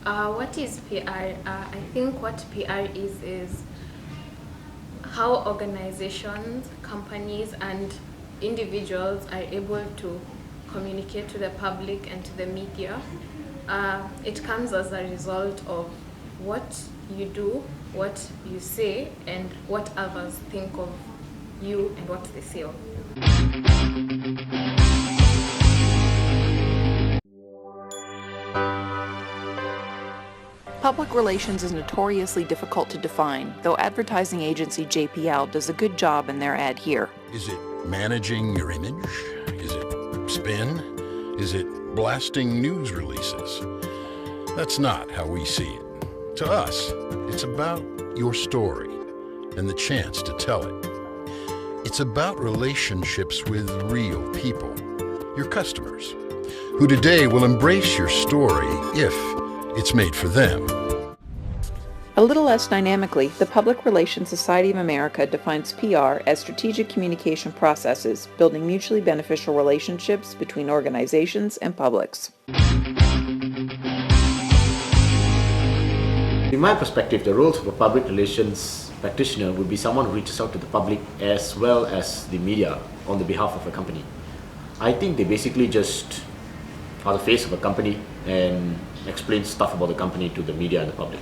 What is PR? I think what PR is how organizations, companies, and individuals are able to communicate to the public and to the media. It comes as a result of what you do, what you say, and what others think of you and what they say of you. Public relations is notoriously difficult to define, though advertising agency JPL does a good job in their ad here. Is it managing your image? Is it spin? Is it blasting news releases? That's not how we see it. To us, it's about your story and the chance to tell it. It's about relationships with real people, your customers, who today will embrace your story if it's made for them. A little less dynamically, the Public Relations Society of America defines PR as strategic communication processes, building mutually beneficial relationships between organizations and publics. In my perspective, the roles of a public relations practitioner would be someone who reaches out to the public as well as the media on the behalf of a company. I think they basically just are the face of a company and explain stuff about the company to the media and the public.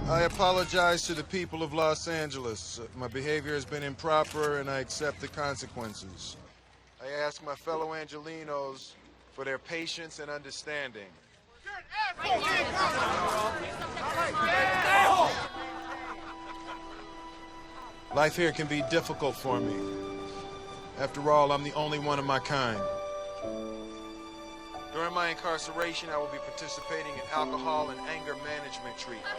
I apologize to the people of Los Angeles. My behavior has been improper and I accept the consequences. I ask my fellow Angelenos for their patience and understanding. Life here can be difficult for me. After all, I'm the only one of my kind. During my incarceration, I will be participating in alcohol and anger management treatment.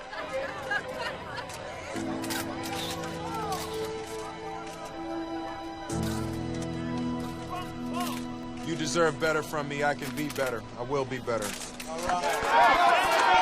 You deserve better from me. I can be better. I will be better. All right.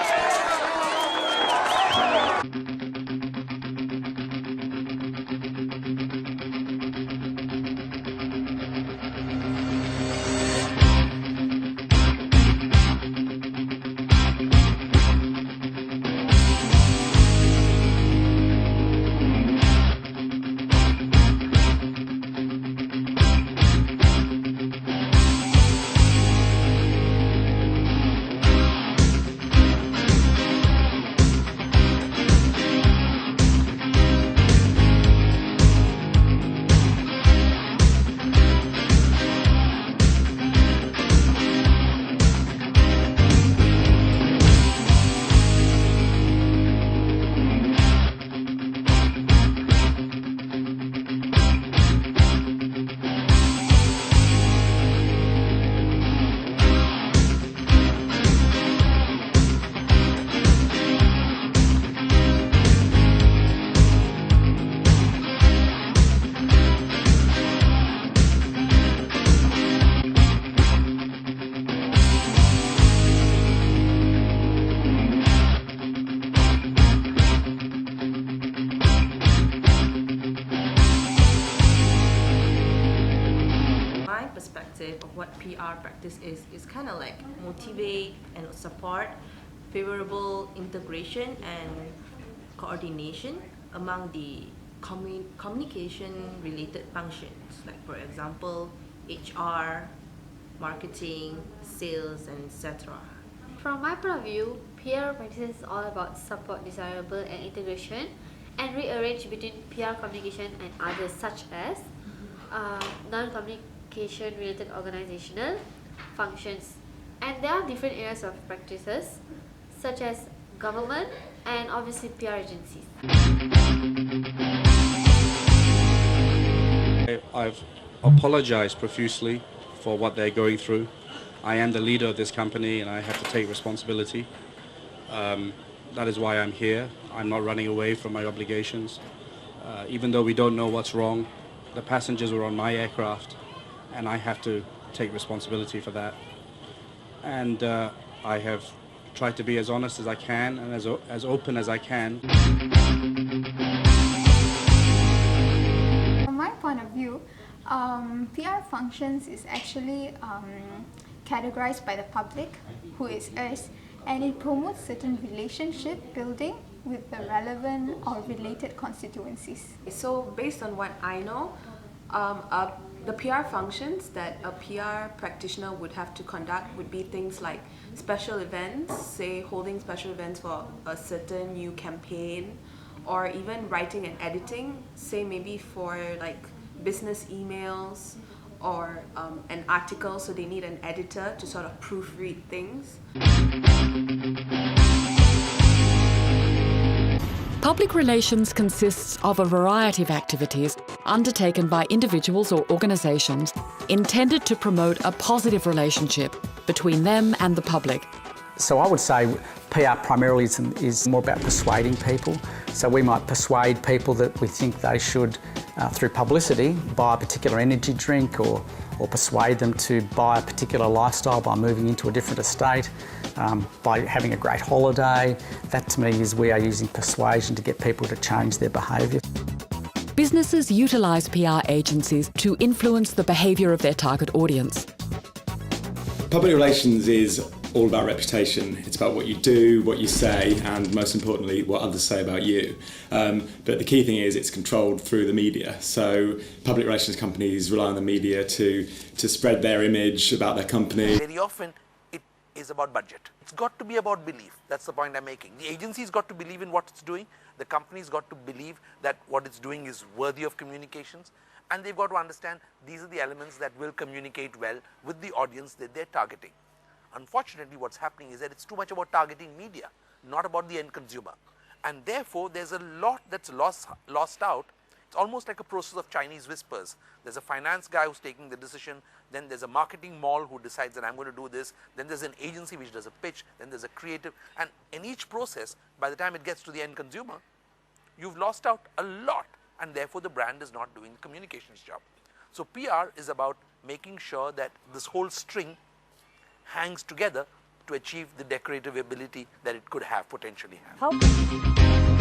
Of what PR practice is kind of like motivate and support favorable integration and coordination among the communication related functions, like for example HR, marketing, sales, and etc. From my point of view, PR practice is all about support desirable and integration and rearrange between PR communication and others such as non-communication related organizational functions. And there are different areas of practices such as government and obviously PR agencies. I've apologized profusely for what they're going through. I am the leader of this company and I have to take responsibility. That is why I'm here. I'm not running away from my obligations. Even though we don't know what's wrong, the passengers were on my aircraft and I have to take responsibility for that. And I have tried to be as honest as I can and as open as I can. From my point point of view, PR functions is actually categorized by the public, who is us, and it promotes certain relationship building with the relevant or related constituencies. So based on what I know, the PR functions that a PR practitioner would have to conduct would be things like special events, say holding special events for a certain new campaign, or even writing and editing, say maybe for like business emails or an article, so they need an editor to sort of proofread things. Public relations consists of a variety of activities undertaken by individuals or organisations intended to promote a positive relationship between them and the public. So I would say PR primarily is more about persuading people. So we might persuade people that we think they should, through publicity, buy a particular energy drink or persuade them to buy a particular lifestyle by moving into a different estate, by having a great holiday. That to me is we are using persuasion to get people to change their behaviour. Businesses utilise PR agencies to influence the behaviour of their target audience. Public relations is all about reputation. It's about what you do, what you say, and most importantly, what others say about you. But the key thing is it's controlled through the media. So public relations companies rely on the media to spread their image about their company. Very often it is about budget. It's got to be about belief. That's the point I'm making. The agency's got to believe in what it's doing. The company's got to believe that what it's doing is worthy of communications. And they've got to understand these are the elements that will communicate well with the audience that they're targeting. Unfortunately, what's happening is that it's too much about targeting media, not about the end consumer. And therefore, there's a lot that's lost out. It's almost like a process of Chinese whispers. There's a finance guy who's taking the decision, then there's a marketing mall who decides that I'm going to do this, then there's an agency which does a pitch, then there's a creative, and in each process, by the time it gets to the end consumer, you've lost out a lot, and therefore the brand is not doing the communications job. So PR is about making sure that this whole string hangs together to achieve the decorative ability that it could have potentially have.